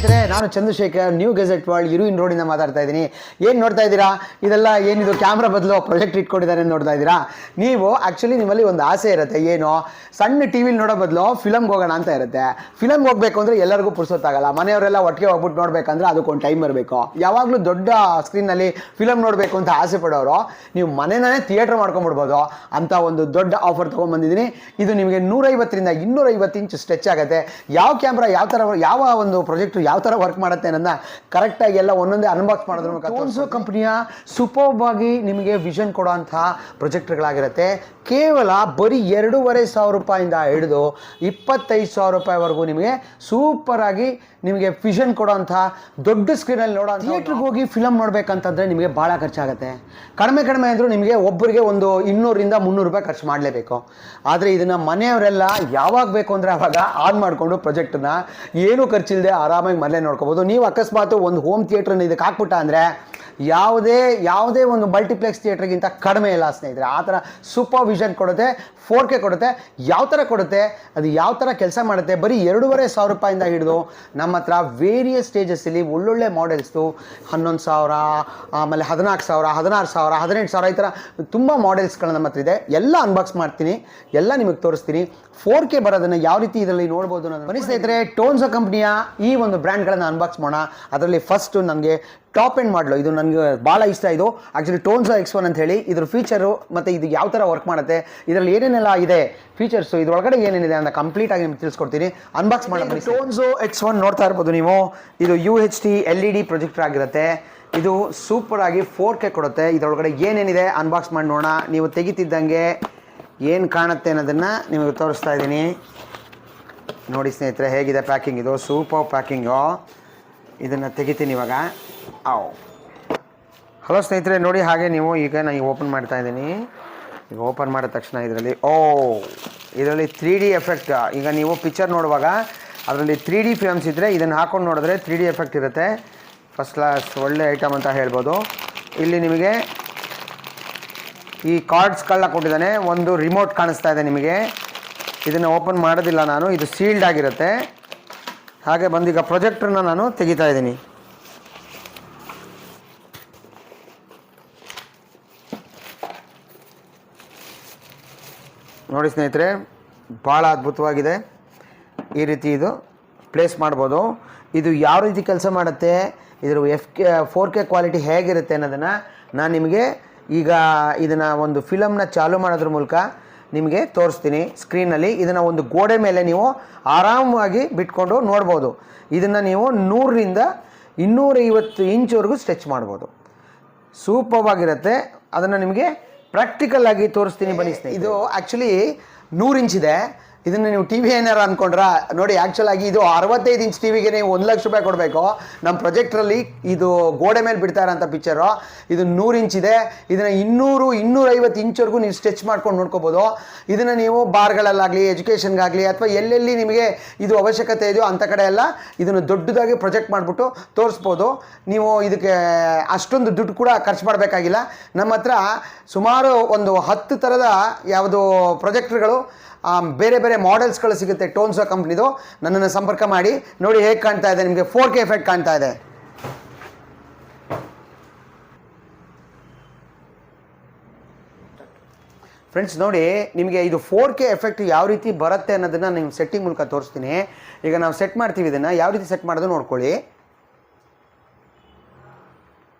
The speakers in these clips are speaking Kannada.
ಸ್ನೇಹಿತರೆ, ನಾನು ಚಂದ್ರಶೇಖರ್, ನ್ಯೂ ಗೆಜೆಟ್ ವರ್ಲ್ಡ್ ಇರುವಿನ್ ರೋಡಿಂದ ಮಾತಾಡ್ತಾ ಇದ್ದೀನಿ. ಏನು ನೋಡ್ತಾ ಇದ್ದೀರಾ? ಇದೆಲ್ಲ ಏನಿದು ಕ್ಯಾಮ್ರಾ ಬದಲು ಪ್ರೊಜೆಕ್ಟ್ ಇಟ್ಕೊಂಡಿದ್ದಾರೆ ನೋಡ್ತಾ ಇದ್ದೀರಾ? ನೀವು ಆ್ಯಕ್ಚುಲಿ ನಿಮ್ಮಲ್ಲಿ ಒಂದು ಆಸೆ ಇರುತ್ತೆ, ಏನು ಸಣ್ಣ ಟಿ ವಿಲಿ ನೋಡೋ ಬದಲು ಫಿಲಮ್ಗೆ ಹೋಗೋಣ ಅಂತ ಇರುತ್ತೆ. ಫಿಲಮ್ಗೆ ಹೋಗಬೇಕು ಅಂದರೆ ಎಲ್ಲರಿಗೂ ಪುರ್ಸೊತ್ತಾಗಲ್ಲ. ಮನೆಯವರೆಲ್ಲ ಒಟ್ಟಿಗೆ ಹೋಗ್ಬಿಟ್ಟು ನೋಡ್ಬೇಕಂದ್ರೆ ಅದಕ್ಕೊಂದು ಟೈಮ್ ಇರಬೇಕು. ಯಾವಾಗಲೂ ದೊಡ್ಡ ಸ್ಕ್ರೀನಲ್ಲಿ ಫಿಲಮ್ ನೋಡಬೇಕು ಅಂತ ಆಸೆ ಪಡೋರು ನೀವು ಮನೆಯೇ ಥಿಯೇಟ್ರ್ ಮಾಡ್ಕೊಂಡ್ಬಿಡ್ಬೋದು. ಅಂತ ಒಂದು ದೊಡ್ಡ ಆಫರ್ ತೊಗೊಂಡ್ಬಂದಿದ್ದೀನಿ. ಇದು ನಿಮಗೆ 150ರಿಂದ 250 ಇಂಚ್ ಸ್ಟ್ರೆಚ್ ಆಗುತ್ತೆ. ಯಾವ ಕ್ಯಾಮ್ರಾ ಯಾವ ಒಂದು ಪ್ರೊಜೆಕ್ಟ್ ಯಾವ ಥರ ವರ್ಕ್ ಮಾಡುತ್ತೆ ಅನ್ನೋದನ್ನ ಕರೆಕ್ಟಾಗಿ ಎಲ್ಲ ಒಂದೊಂದೇ ಅನ್ಬಾಕ್ಸ್ ಮಾಡೋದ್ರ ಮೂಲಕ ಟೋನ್ಸೋ ಕಂಪ್ನಿಯ ಸೂಪರ್ಬ್ ಆಗಿ ನಿಮಗೆ ವಿಷನ್ ಕೊಡೋಂಥ ಪ್ರೊಜೆಕ್ಟ್ಗಳಾಗಿರುತ್ತೆ. ಕೇವಲ ಬರೀ 2,500 ರೂಪಾಯಿಂದ ಹಿಡಿದು 25,000 ರೂಪಾಯಿವರೆಗೂ ನಿಮಗೆ ಸೂಪರಾಗಿ ನಿಮಗೆ ವಿಷನ್ ಕೊಡೋಂಥ ದೊಡ್ಡ ಸ್ಕ್ರೀನಲ್ಲಿ ನೋಡೋ ಥಿಯೇಟ್ರಿಗೆ ಹೋಗಿ ಫಿಲಮ್ ನೋಡಬೇಕಂತಂದರೆ ನಿಮಗೆ ಭಾಳ ಖರ್ಚಾಗುತ್ತೆ. ಕಡಿಮೆ ಅಂದರೂ ನಿಮಗೆ ಒಬ್ಬರಿಗೆ ಒಂದು 200ರಿಂದ 300 ರೂಪಾಯಿ ಖರ್ಚು ಮಾಡಲೇಬೇಕು. ಆದರೆ ಇದನ್ನು ಮನೆಯವರೆಲ್ಲ ಯಾವಾಗ ಬೇಕು ಅಂದರೆ ಆವಾಗ ಆನ್ ಮಾಡಿಕೊಂಡು ಪ್ರೊಜೆಕ್ಟನ್ನ ಏನೂ ಖರ್ಚಿಲ್ಲದೆ ಆರಾಮಾಗಿ ಮನೇಲೆ ನೋಡ್ಕೋಬೋದು. ನೀವು ಅಕಸ್ಮಾತ್ ಒಂದು ಹೋಮ್ ಥಿಯೇಟ್ರನ್ನ ಇದಕ್ಕೆ ಹಾಕ್ಬಿಟ್ಟ ಅಂದರೆ ಯಾವುದೇ ಒಂದು ಮಲ್ಟಿಪ್ಲೆಕ್ಸ್ ಥಿಯೇಟ್ರಿಗಿಂತ ಕಡಿಮೆ ಇಲ್ಲ ಸ್ನೇಹಿತರೆ. ಆ ಥರ ಸೂಪರ್ ವಿಷನ್ ಕೊಡುತ್ತೆ, 4K ಕೊಡುತ್ತೆ. ಯಾವ ಥರ ಕೊಡುತ್ತೆ, ಅದು ಯಾವ ಥರ ಕೆಲಸ ಮಾಡುತ್ತೆ, ಬರೀ 2,500 ರೂಪಾಯಿಂದ ಹಿಡಿದು ನಮ್ಮ ಹತ್ರ ವೇರಿಯಸ್ ಸ್ಟೇಜಸ್ಸಲ್ಲಿ ಒಳ್ಳೊಳ್ಳೆ ಮಾಡೆಲ್ಸ್ದು 11,000, ಆಮೇಲೆ 14,000, 16,000, 18,000 ಈ ಥರ ತುಂಬ ಮಾಡೆಲ್ಸ್ಗಳು ನಮ್ಮ ಹತ್ರ ಇದೆ. ಎಲ್ಲ ಅನ್ಬಾಕ್ಸ್ ಮಾಡ್ತೀನಿ, ಎಲ್ಲ ನಿಮಗೆ ತೋರಿಸ್ತೀನಿ. 4K ಬರೋದನ್ನು ಯಾವ ರೀತಿ ಇದರಲ್ಲಿ ನೋಡ್ಬೋದು ಅನ್ನೋದು ಬನ್ನಿ ಸ್ನೇಹಿತರೆ. ಟೋನ್ಸೋ ಕಂಪ್ನಿಯ ಈ ಒಂದು ಬ್ರ್ಯಾಂಡ್ಗಳನ್ನು ಅನ್ಬಾಕ್ಸ್ ಮಾಡೋಣ. ಅದರಲ್ಲಿ ಫಸ್ಟು ನನಗೆ ಟಾಪ್ ಎಂಡ್ ಮಾಡಲು ಇದು ನನಗೆ ಭಾಳ ಇಷ್ಟ. ಇದು ಆ್ಯಕ್ಚುಲಿ ಟೋನ್ಸೋ X1 ಅಂತ ಹೇಳಿ ಇದ್ರ ಫೀಚರು ಮತ್ತು ಇದು ಯಾವ ಥರ ವರ್ಕ್ ಮಾಡುತ್ತೆ, ಇದರಲ್ಲಿ ಏನೇನೆಲ್ಲ ಇದೆ ಫೀಚರ್ಸು, ಇದರೊಳಗಡೆ ಏನೇನಿದೆ ಅಂತ ಕಂಪ್ಲೀಟಾಗಿ ನಿಮ್ಗೆ ತಿಳಿಸ್ಕೊಡ್ತೀನಿ. ಅನ್ಬಾಕ್ಸ್ ಮಾಡೋದು ಟೋನ್ಸೋ X1 ನೋಡ್ತಾ ಇರ್ಬೋದು ನೀವು. ಇದು UHD LED ಪ್ರೊಜೆಕ್ಟರ್ ಆಗಿರುತ್ತೆ. ಇದು ಸೂಪರಾಗಿ 4K ಕೊಡುತ್ತೆ. ಇದರೊಳಗಡೆ ಏನೇನಿದೆ ಅನ್ಬಾಕ್ಸ್ ಮಾಡಿ ನೋಡೋಣ. ನೀವು ತೆಗಿತಿದ್ದಂಗೆ ಏನು ಕಾಣುತ್ತೆ ಅನ್ನೋದನ್ನು ನಿಮಗೆ ತೋರಿಸ್ತಾ ಇದ್ದೀನಿ. ನೋಡಿ ಸ್ನೇಹಿತರೆ, ಹೇಗಿದೆ ಪ್ಯಾಕಿಂಗ್. ಇದು ಸೂಪರ್ ಪ್ಯಾಕಿಂಗು. ಇದನ್ನು ತೆಗಿತೀನಿ ಇವಾಗ. ಹಲೋ ಸ್ನೇಹಿತರೆ, ನೋಡಿ ಹಾಗೆ ನೀವು ಈಗ ನಾನು ಓಪನ್ ಮಾಡ್ತಾ ಇದ್ದೀನಿ. ಈಗ ಓಪನ್ ಮಾಡಿದ ತಕ್ಷಣ ಇದರಲ್ಲಿ 3D ಎಫೆಕ್ಟ್. ಈಗ ನೀವು ಪಿಕ್ಚರ್ ನೋಡುವಾಗ ಅದರಲ್ಲಿ 3D ಫಿಲಮ್ಸ್ ಇದ್ದರೆ ಇದನ್ನು ಹಾಕೊಂಡು ನೋಡಿದ್ರೆ 3D ಎಫೆಕ್ಟ್ ಇರುತ್ತೆ. ಫಸ್ಟ್ ಕ್ಲಾಸ್ ಒಳ್ಳೆ ಐಟಮ್ ಅಂತ ಹೇಳ್ಬೋದು. ಇಲ್ಲಿ ನಿಮಗೆ ಈ ಕಾರ್ಡ್ಸ್ಗಳನ್ನ ಕೊಟ್ಟಿದ್ದಾನೆ. ಒಂದು ರಿಮೋಟ್ ಕಾಣಿಸ್ತಾ ಇದೆ ನಿಮಗೆ. ಇದನ್ನು ಓಪನ್ ಮಾಡೋದಿಲ್ಲ ನಾನು, ಇದು ಸೀಲ್ಡ್ ಆಗಿರುತ್ತೆ. ಹಾಗೆ ಬಂದೀಗ ಪ್ರೊಜೆಕ್ಟ್ರನ್ನ ನಾನು ತೆಗಿತಾ ಇದ್ದೀನಿ. ನೋಡಿ ಸ್ನೇಹಿತರೆ, ಭಾಳ ಅದ್ಭುತವಾಗಿದೆ. ಈ ರೀತಿ ಇದು ಪ್ಲೇಸ್ ಮಾಡ್ಬೋದು. ಇದು ಯಾವ ರೀತಿ ಕೆಲಸ ಮಾಡುತ್ತೆ, ಇದರ 4K ಕ್ವಾಲಿಟಿ ಹೇಗಿರುತ್ತೆ ಅನ್ನೋದನ್ನು ನಾನು ನಿಮಗೆ ಈಗ ಇದನ್ನು ಒಂದು ಫಿಲಮ್ನ ಚಾಲೂ ಮಾಡೋದ್ರ ಮೂಲಕ ನಿಮಗೆ ತೋರಿಸ್ತೀನಿ ಸ್ಕ್ರೀನಲ್ಲಿ. ಇದನ್ನು ಒಂದು ಗೋಡೆ ಮೇಲೆ ನೀವು ಆರಾಮವಾಗಿ ಬಿಟ್ಕೊಂಡು ನೋಡ್ಬೋದು. ಇದನ್ನು ನೀವು 100ರಿಂದ 250 ಇಂಚ್ವರೆಗೂ ಸ್ಟ್ರೆಚ್ ಮಾಡ್ಬೋದು. ಸೂಪರ್ವಾಗಿರುತ್ತೆ. ಅದನ್ನು ನಿಮಗೆ ಪ್ರಾಕ್ಟಿಕಲ್ ಆಗಿ ತೋರಿಸ್ತೀನಿ ಬನ್ನಿ ಸ್ನೇಹಿತರೆ. ಇದು ಆ್ಯಕ್ಚುಲಿ 100 ಇಂಚ್ ಇದೆ. ಇದನ್ನು ನೀವು ಟಿ ವಿ ಏನಾರು ಅಂದ್ಕೊಂಡ್ರೆ ನೋಡಿ, ಆ್ಯಕ್ಚುಲಾಗಿ ಇದು 65 ಇಂಚ್ ಟಿ ವಿಗೆ ನೀವು 1 ಲಕ್ಷ ರೂಪಾಯಿ ಕೊಡಬೇಕು. ನಮ್ಮ ಪ್ರೊಜೆಕ್ಟ್ರಲ್ಲಿ ಇದು ಗೋಡೆ ಮೇಲೆ ಬಿಡ್ತಾ ಇರೋಂಥ ಪಿಕ್ಚರು. ಇದು 100 ಇಂಚ್ ಇದೆ. ಇದನ್ನು 200-250 ಇಂಚ್ವರೆಗೂ ನೀವು ಸ್ಟ್ರೆಚ್ ಮಾಡ್ಕೊಂಡು ನೋಡ್ಕೋಬೋದು. ಇದನ್ನು ನೀವು ಬಾರ್ಗಳಲ್ಲಾಗಲಿ, ಎಜುಕೇಷನ್ಗಾಗಲಿ, ಅಥವಾ ಎಲ್ಲೆಲ್ಲಿ ನಿಮಗೆ ಇದು ಅವಶ್ಯಕತೆ ಇದೆಯೋ ಅಂಥ ಕಡೆ ಎಲ್ಲ ಇದನ್ನು ದೊಡ್ಡದಾಗಿ ಪ್ರೊಜೆಕ್ಟ್ ಮಾಡಿಬಿಟ್ಟು ತೋರಿಸ್ಬೋದು. ನೀವು ಇದಕ್ಕೆ ಅಷ್ಟೊಂದು ದುಡ್ಡು ಕೂಡ ಖರ್ಚು ಮಾಡಬೇಕಾಗಿಲ್ಲ. ನಮ್ಮ ಹತ್ರ ಸುಮಾರು ಒಂದು 10 ಥರದ ಯಾವುದು ಪ್ರೊಜೆಕ್ಟ್ರುಗಳು, ಬೇರೆ ಬೇರೆ ಮಾಡೆಲ್ಸ್ಗಳು ಸಿಗುತ್ತೆ ಟೋನ್ಸೋ ಕಂಪ್ನಿದು. ನನ್ನನ್ನು ಸಂಪರ್ಕ ಮಾಡಿ. ನೋಡಿ ಹೇಗೆ ಕಾಣ್ತಾ ಇದೆ ನಿಮಗೆ, 4K ಎಫೆಕ್ಟ್ ಕಾಣ್ತಾ ಇದೆ. ಫ್ರೆಂಡ್ಸ್ ನೋಡಿ, ನಿಮಗೆ ಇದು 4K ಎಫೆಕ್ಟ್ ಯಾವ ರೀತಿ ಬರುತ್ತೆ ಅನ್ನೋದನ್ನು ನೀವು ಸೆಟ್ಟಿಂಗ್ ಮೂಲಕ ತೋರಿಸ್ತೀನಿ. ಈಗ ನಾವು ಸೆಟ್ ಮಾಡ್ತೀವಿ. ಇದನ್ನು ಯಾವ ರೀತಿ ಸೆಟ್ ಮಾಡೋದು ನೋಡ್ಕೊಳ್ಳಿ.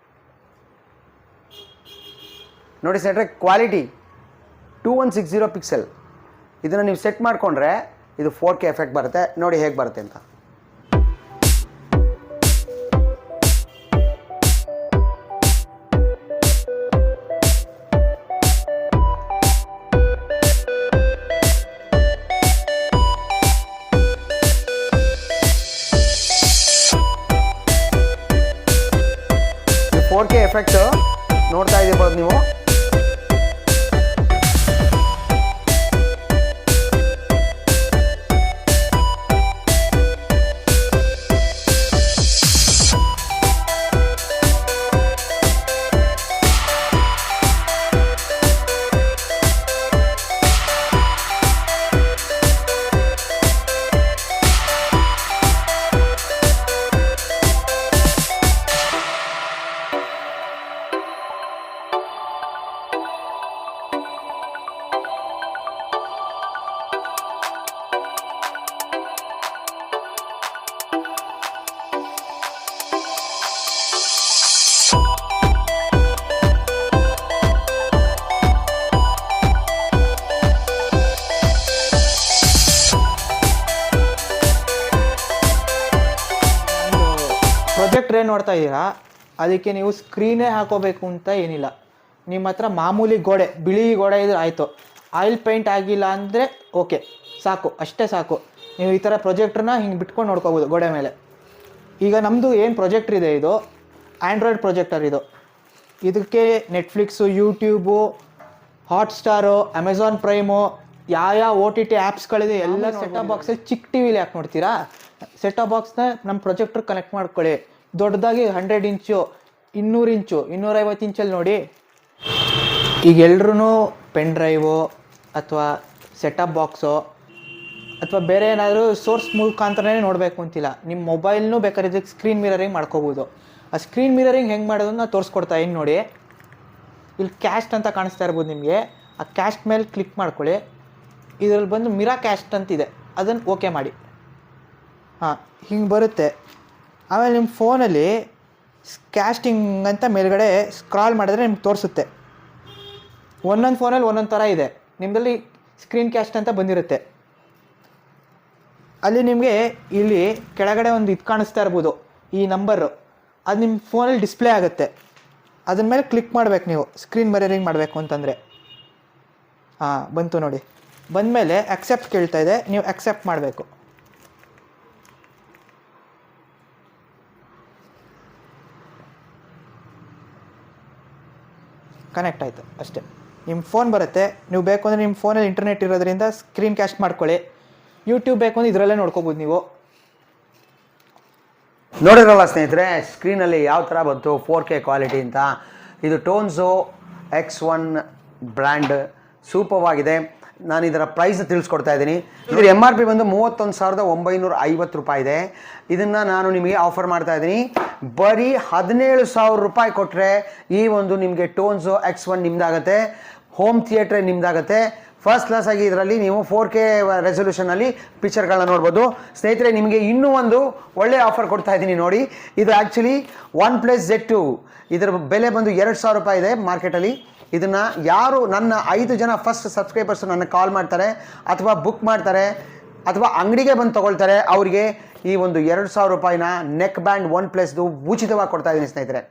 ನೋಡಿ ಸ್ನೇಹಿತರೆ, ಕ್ವಾಲಿಟಿ 2160 ಪಿಕ್ಸೆಲ್. ಇದನ್ನು ನೀವು ಸೆಟ್ ಮಾಡಿಕೊಂಡ್ರೆ ಇದು 4K ಎಫೆಕ್ಟ್ ಬರುತ್ತೆ. ನೋಡಿ ಹೇಗೆ ಬರುತ್ತೆ ಅಂತ. ಈ 4K ಎಫೆಕ್ಟ್ ನೋಡ್ತಾ ಇದ್ದೀಬೋದು ನೀವು. ನೋಡ್ತಾ ಇದ್ದೀರಾ, ಅದಕ್ಕೆ ನೀವು ಸ್ಕ್ರೀನೇ ಹಾಕೋಬೇಕು ಅಂತ ಏನಿಲ್ಲ. ನಿಮ್ಮ ಹತ್ರ ಮಾಮೂಲಿ ಗೋಡೆ, ಬಿಳಿ ಗೋಡೆ ಇದ್ರೆ ಆಯಿತು. ಆಯಿಲ್ ಪೇಂಟ್ ಆಗಿಲ್ಲ ಅಂದರೆ ಓಕೆ, ಸಾಕು, ಅಷ್ಟೇ ಸಾಕು. ನೀವು ಈ ಥರ ಪ್ರೊಜೆಕ್ಟ್ರನ್ನ ಹಿಂಗೆ ಬಿಟ್ಕೊಂಡು ನೋಡ್ಕೋಬೋದು ಗೋಡೆ ಮೇಲೆ. ಈಗ ನಮ್ಮದು ಏನು ಪ್ರೊಜೆಕ್ಟ್ರ್ ಇದೆ, ಇದು ಆ್ಯಂಡ್ರಾಯ್ಡ್ ಪ್ರೊಜೆಕ್ಟರ್. ಇದಕ್ಕೆ Netflix, YouTube, Hotstar, Amazon Prime, ಯಾವ OTT ಆ್ಯಪ್ಸ್ಗಳಿದೆ ಎಲ್ಲ ಸೆಟಪ್ ಬಾಕ್ಸಲ್ಲಿ ಚಿಕ್ಕ ಟಿ ವಿಲಿ ಯಾಕೆ ನೋಡ್ತೀರಾ? ಸೆಟಪ್ ಬಾಕ್ಸ್ನ ನಮ್ಮ ಪ್ರೊಜೆಕ್ಟ್ರ್ ಕನೆಕ್ಟ್ ಮಾಡ್ಕೊಳ್ಳಿ. ದೊಡ್ಡದಾಗಿ 100 ಇಂಚು, 200 ಇಂಚು, 250 ಇಂಚಲ್ಲಿ ನೋಡಿ. ಈಗ ಎಲ್ರೂ ಪೆನ್ ಡ್ರೈವು ಅಥವಾ ಸೆಟಪ್ ಬಾಕ್ಸು ಅಥವಾ ಬೇರೆ ಏನಾದರೂ ಸೋರ್ಸ್ ಮುಖಾಂತರನೇ ನೋಡಬೇಕು ಅಂತಿಲ್ಲ. ನಿಮ್ಮ ಮೊಬೈಲ್ನೂ ಬೇಕಾದ್ರೆ ಇದಕ್ಕೆ ಸ್ಕ್ರೀನ್ ಮಿರರಿಂಗ್ ಮಾಡ್ಕೋಬೋದು. ಆ ಸ್ಕ್ರೀನ್ ಮಿರರಿಂಗ್ ಹೆಂಗೆ ಮಾಡೋದನ್ನ ತೋರಿಸ್ಕೊಡ್ತಾ ಇನ್ನು ನೋಡಿ. ಇಲ್ಲಿ ಕ್ಯಾಸ್ಟ್ ಅಂತ ಕಾಣಿಸ್ತಾ ಇರ್ಬೋದು ನಿಮಗೆ. ಆ ಕ್ಯಾಸ್ಟ್ ಮೇಲೆ ಕ್ಲಿಕ್ ಮಾಡ್ಕೊಳ್ಳಿ. ಇದರಲ್ಲಿ ಬಂದು ಮಿರಾ ಕ್ಯಾಸ್ಟ್ ಅಂತಿದೆ, ಅದನ್ನು ಓಕೆ ಮಾಡಿ. ಹಾಂ, ಹಿಂಗೆ ಬರುತ್ತೆ. ಆಮೇಲೆ ನಿಮ್ಮ ಫೋನಲ್ಲಿ ಕ್ಯಾಸ್ಟಿಂಗ್ ಅಂತ ಮೇಲ್ಗಡೆ ಸ್ಕ್ರಾಲ್ ಮಾಡಿದ್ರೆ ನಿಮ್ಗೆ ತೋರಿಸುತ್ತೆ. ಒಂದೊಂದು ಫೋನಲ್ಲಿ ಒಂದೊಂದು ಥರ ಇದೆ. ನಿಮ್ಮದಲ್ಲಿ ಸ್ಕ್ರೀನ್ ಕ್ಯಾಸ್ಟ್ ಅಂತ ಬಂದಿರುತ್ತೆ. ಅಲ್ಲಿ ನಿಮಗೆ ಇಲ್ಲಿ ಕೆಳಗಡೆ ಒಂದು ಇದು ಕಾಣಿಸ್ತಾ ಇರ್ಬೋದು, ಈ ನಂಬರು. ಅದು ನಿಮ್ಮ ಫೋನಲ್ಲಿ ಡಿಸ್ಪ್ಲೇ ಆಗುತ್ತೆ. ಅದ್ರ ಮೇಲೆ ಕ್ಲಿಕ್ ಮಾಡಬೇಕು ನೀವು, ಸ್ಕ್ರೀನ್ ಮಿರರಿಂಗ್ ಮಾಡಬೇಕು ಅಂತಂದರೆ. ಹಾಂ, ಬಂತು ನೋಡಿ. ಬಂದಮೇಲೆ ಅಕ್ಸೆಪ್ಟ್ ಕೇಳ್ತಾ ಇದೆ, ನೀವು ಅಕ್ಸೆಪ್ಟ್ ಮಾಡಬೇಕು. ಕನೆಕ್ಟ್ ಆಯಿತು ಅಷ್ಟೇ. ನಿಮ್ಮ ಫೋನ್ ಬರುತ್ತೆ. ನೀವು ಬೇಕು ಅಂದರೆ ನಿಮ್ಮ ಫೋನಲ್ಲಿ ಇಂಟರ್ನೆಟ್ ಇರೋದ್ರಿಂದ ಸ್ಕ್ರೀನ್ ಕ್ಯಾಸ್ಟ್ ಮಾಡ್ಕೊಳ್ಳಿ. ಯೂಟ್ಯೂಬ್ ಬೇಕು ಅಂದರೆ ಇದರಲ್ಲೇ ನೋಡ್ಕೋಬೋದು ನೀವು. ನೋಡಿದ್ರಲ್ಲ ಸ್ನೇಹಿತರೆ, ಸ್ಕ್ರೀನಲ್ಲಿ ಯಾವ ಥರ ಬಂತು 4K ಕ್ವಾಲಿಟಿ ಅಂತ. ಇದು ಟೋನ್ಸೋ X1 ಬ್ರ್ಯಾಂಡ್, ಸೂಪರ್ವಾಗಿದೆ. ನಾನು ಇದರ ಪ್ರೈಸ್ ತಿಳಿಸ್ಕೊಡ್ತಾ ಇದ್ದೀನಿ. ಇದರ MRP ಬಂದು 31,950 ರೂಪಾಯಿ ಇದೆ. ಇದನ್ನು ನಾನು ನಿಮಗೆ ಆಫರ್ ಮಾಡ್ತಾ ಇದ್ದೀನಿ. ಬರೀ 17,000 ರೂಪಾಯಿ ಕೊಟ್ಟರೆ ಈ ಒಂದು ನಿಮಗೆ ಟೋನ್ಸೋ X1 ನಿಮ್ದಾಗುತ್ತೆ. ಹೋಮ್ ಥಿಯೇಟ್ರೇ ನಿಮ್ದಾಗುತ್ತೆ. ಫಸ್ಟ್ ಕ್ಲಾಸ್ ಆಗಿ ಇದರಲ್ಲಿ ನೀವು 4K ರೆಸೊಲ್ಯೂಷನಲ್ಲಿ ಪಿಕ್ಚರ್ಗಳನ್ನ ನೋಡ್ಬೋದು. ಸ್ನೇಹಿತರೆ, ನಿಮಗೆ ಇನ್ನೂ ಒಂದು ಒಳ್ಳೆ ಆಫರ್ ಕೊಡ್ತಾ ಇದ್ದೀನಿ ನೋಡಿ. ಇದು ಆ್ಯಕ್ಚುಲಿ OnePlus Z2. ಇದರ ಬೆಲೆ ಬಂದು 2,000 ರೂಪಾಯಿ ಇದೆ ಮಾರ್ಕೆಟಲ್ಲಿ. ಇದನ್ನು ಯಾರು ನನ್ನ 5 ಜನ ಫಸ್ಟ್ ಸಬ್ಸ್ಕ್ರೈಬರ್ಸು ನನ್ನ ಕಾಲ್ ಮಾಡ್ತಾರೆ ಅಥವಾ ಬುಕ್ ಮಾಡ್ತಾರೆ ಅಥವಾ ಅಂಗಡಿಗೆ ಬಂದು ತೊಗೊಳ್ತಾರೆ, ಅವರಿಗೆ ಈ ಒಂದು 2,000 ರೂಪಾಯಿನ ನೆಕ್ ಬ್ಯಾಂಡ್ OnePlusದು ಉಚಿತವಾಗಿ ಕೊಡ್ತಾ ಇದ್ದೀನಿ ಸ್ನೇಹಿತರೆ.